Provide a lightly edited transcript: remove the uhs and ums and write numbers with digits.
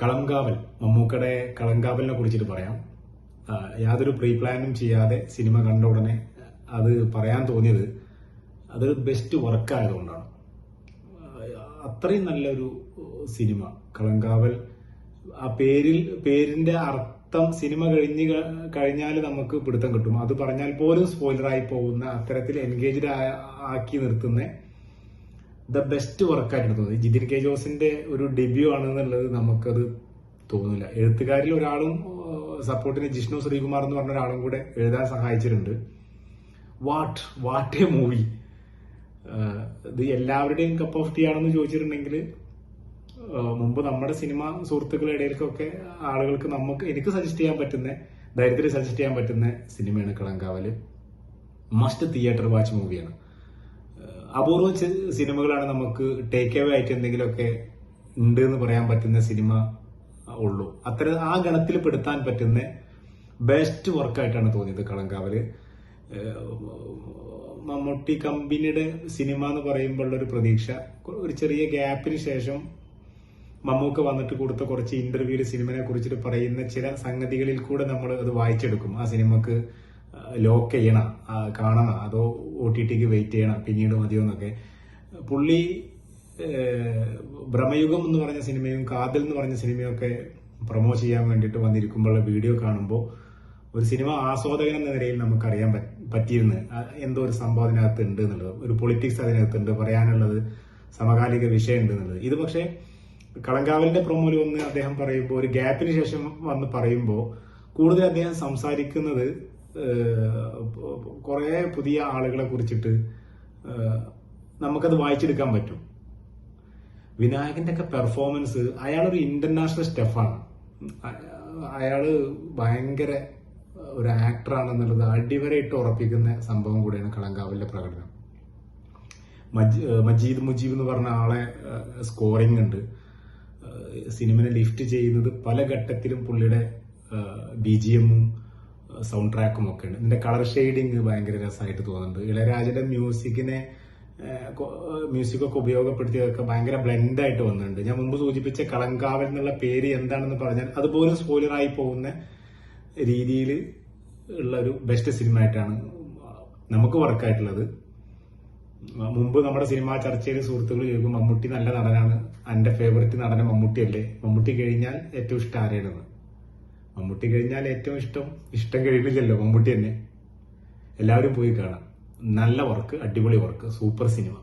കളങ്കാവൽ, മമ്മൂക്കയുടെ കളങ്കാവലിനെ കുറിച്ചിട്ട് പറയാം. യാതൊരു പ്രീ പ്ലാനും ചെയ്യാതെ സിനിമ കണ്ട ഉടനെ അത് പറയാൻ തോന്നിയത് അത് ബെസ്റ്റ് വർക്ക് ആയതുകൊണ്ടാണ്. അത്രയും നല്ലൊരു സിനിമ കളങ്കാവൽ. ആ പേരിന്റെ അർത്ഥം സിനിമ കഴിഞ്ഞാൽ നമുക്ക് പിടുത്തം കിട്ടും. അത് പറഞ്ഞാൽ പോലും സ്പോയിലറായി പോകുന്ന അത്തരത്തിൽ എൻഗേജ്ഡ് ആക്കി നിർത്തുന്ന ദ ബെസ്റ്റ് വർക്കായിട്ട് തോന്നി. ജിതിൻ കെ ജോസിന്റെ ഒരു ഡെബ്യൂ ആണെന്നുള്ളത് നമുക്കത് തോന്നില്ല. എഴുത്തുകാരിൽ ഒരാളും സപ്പോർട്ടിന് ജിഷ്ണു ശ്രീകുമാർ എന്ന് പറഞ്ഞ ഒരാളും കൂടെ എഴുതാൻ സഹായിച്ചിട്ടുണ്ട്. What A movie. ഇത് എല്ലാവരുടെയും കപ്പ് ഓഫ് ടീ ആണെന്ന് ചോദിച്ചിട്ടുണ്ടെങ്കിൽ മുമ്പ് നമ്മുടെ സിനിമ സുഹൃത്തുക്കളുടെ ഇടയിലേക്കൊക്കെ ആളുകൾക്ക് എനിക്ക് സജസ്റ്റ് ചെയ്യാൻ പറ്റുന്ന, ധൈര്യത്തിൽ സജസ്റ്റ് ചെയ്യാൻ പറ്റുന്ന സിനിമയാണ് കളങ്കാവല്. മസ്റ്റ് തിയേറ്റർ വാച്ച് മൂവിയാണ്. അപൂർവ സിനിമകളാണ് നമുക്ക് ടേക്ക് അവേ ആയിട്ട് എന്തെങ്കിലുമൊക്കെ ഉണ്ട് എന്ന് പറയാൻ പറ്റുന്ന സിനിമ ഉള്ളൂ. ആ ഗണത്തിൽ പെടുത്താൻ പറ്റുന്ന ബെസ്റ്റ് വർക്കായിട്ടാണ് തോന്നിയത് കളങ്കാവല്. മമ്മൂട്ടി കമ്പനിയുടെ സിനിമ എന്ന് പറയുമ്പോൾ ഒരു പ്രതീക്ഷ, ഒരു ചെറിയ ഗ്യാപ്പിന് ശേഷം മമ്മൂക്ക വന്നിട്ട് കൊടുത്ത കുറച്ച് ഇന്റർവ്യൂവിൽ സിനിമയെ കുറിച്ചിട്ട് പറയുന്ന ചില സംഗതികളിൽ കൂടെ നമ്മൾ അത് വായിച്ചെടുക്കും. ആ സിനിമക്ക് ലോക്ക് ചെയ്യണം, കാണണം, അതോ OTTക്ക് വെയിറ്റ് ചെയ്യണം, പിന്നീട് മതിയോ എന്നൊക്കെ. പുള്ളി ഭ്രമയുഗം എന്ന് പറഞ്ഞ സിനിമയും കാതൽ എന്ന് പറഞ്ഞ സിനിമയും ഒക്കെ പ്രൊമോ ചെയ്യാൻ വേണ്ടിയിട്ട് വന്നിരിക്കുമ്പോഴുള്ള വീഡിയോ കാണുമ്പോൾ ഒരു സിനിമ ആസ്വാദകൻ എന്ന നിലയിൽ നമുക്കറിയാൻ പറ്റിയിരുന്നു എന്തോ ഒരു സംഭവം അതിനകത്ത് ഉണ്ട് എന്നുള്ളത്, ഒരു പൊളിറ്റിക്സ് അതിനകത്തുണ്ട്, പറയാനുള്ളത് സമകാലിക വിഷയം ഉണ്ട് എന്നുള്ളത്. ഇത് പക്ഷേ കളങ്കാവലിന്റെ പ്രൊമോയിൽ വന്ന് അദ്ദേഹം പറയുമ്പോൾ, ഒരു ഗ്യാപ്പിന് ശേഷം വന്ന് പറയുമ്പോൾ കൂടുതൽ അദ്ദേഹം സംസാരിക്കുന്നത് കുറെ പുതിയ ആളുകളെ കുറിച്ചിട്ട് നമുക്കത് വായിച്ചെടുക്കാൻ പറ്റും. വിനായകന്റെ ഒക്കെ പെർഫോമൻസ്, അയാളൊരു ഇന്റർനാഷണൽ സ്റ്റെഫാണ്. അയാള് ഭയങ്കര ഒരു ആക്ടറാണെന്നുള്ളത് അടിവരയിട്ട് ഉറപ്പിക്കുന്ന സംഭവം കൂടിയാണ് കളങ്കാവലിന്റെ പ്രകടനം. മജീദ് മുജീബ് എന്ന് പറഞ്ഞ ആളെ സ്കോറിംഗ് ഉണ്ട്. സിനിമനെ ലിഫ്റ്റ് ചെയ്യുന്നത് പല ഘട്ടത്തിലും പുള്ളിയുടെ BGMഉം സൗണ്ട് ട്രാക്കും ഒക്കെ ഉണ്ട്. ഇതിന്റെ കളർ ഷെയ്ഡിങ് ഭയങ്കര രസമായിട്ട് തോന്നുന്നുണ്ട്. ഇളയരാജയുടെ മ്യൂസിക്കൊക്കെ ഉപയോഗപ്പെടുത്തിയതൊക്കെ ഭയങ്കര ബ്ലെൻഡായിട്ട് വന്നിട്ടുണ്ട്. ഞാൻ മുമ്പ് സൂചിപ്പിച്ച കളങ്കാവൽ എന്നുള്ള പേര് എന്താണെന്ന് പറഞ്ഞാൽ അതുപോലും സ്പോയിലറായി പോകുന്ന രീതിയിൽ ഉള്ള ഒരു ബെസ്റ്റ് സിനിമ ആയിട്ടാണ് നമുക്ക് വർക്കായിട്ടുള്ളത്. മുമ്പ് നമ്മുടെ സിനിമാ ചർച്ചയിൽ സുഹൃത്തുക്കൾ ചോദിക്കും, മമ്മൂട്ടി നല്ല നടനാണ്, എന്റെ ഫേവറേറ്റ് നടൻ മമ്മൂട്ടിയല്ലേ, മമ്മൂട്ടി കഴിഞ്ഞാൽ ഏറ്റവും ഇഷ്ടം ആരെയാണെന്ന്. മമ്മൂട്ടി കഴിഞ്ഞാൽ ഏറ്റവും ഇഷ്ടം കഴിയില്ലല്ലോ, മമ്മൂട്ടി തന്നെ. എല്ലാവരും പോയി കാണാം. നല്ല വർക്ക്, അടിപൊളി വർക്ക്, സൂപ്പർ സിനിമ.